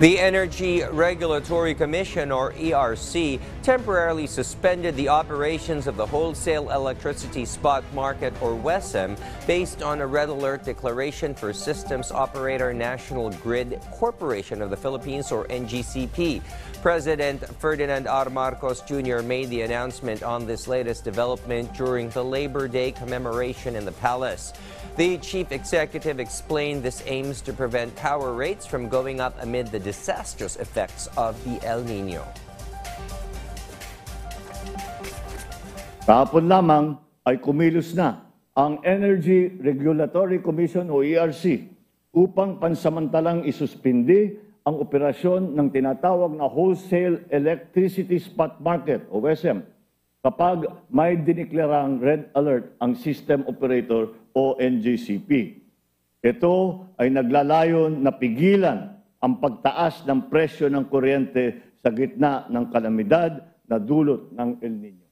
The Energy Regulatory Commission, or ERC, temporarily suspended the operations of the Wholesale Electricity Spot Market, or WESM, based on a red alert declaration for Systems Operator National Grid Corporation of the Philippines, or NGCP. President Ferdinand R. Marcos Jr. made the announcement on this latest development during the Labor Day commemoration in the palace. The chief executive explained this aims to prevent power rates from going up amid the disastrous effects of the El Nino. Kahapon lamang ay kumilos na ang Energy Regulatory Commission o ERC upang pansamantalang isuspindi ang operasyon ng tinatawag na Wholesale Electricity Spot Market o WESM kapag may diniklarang red alert ang System Operator o NGCP. Ito ay naglalayon na pigilan ang pagtaas ng presyo ng kuryente sa gitna ng kalamidad na dulot ng El Nino.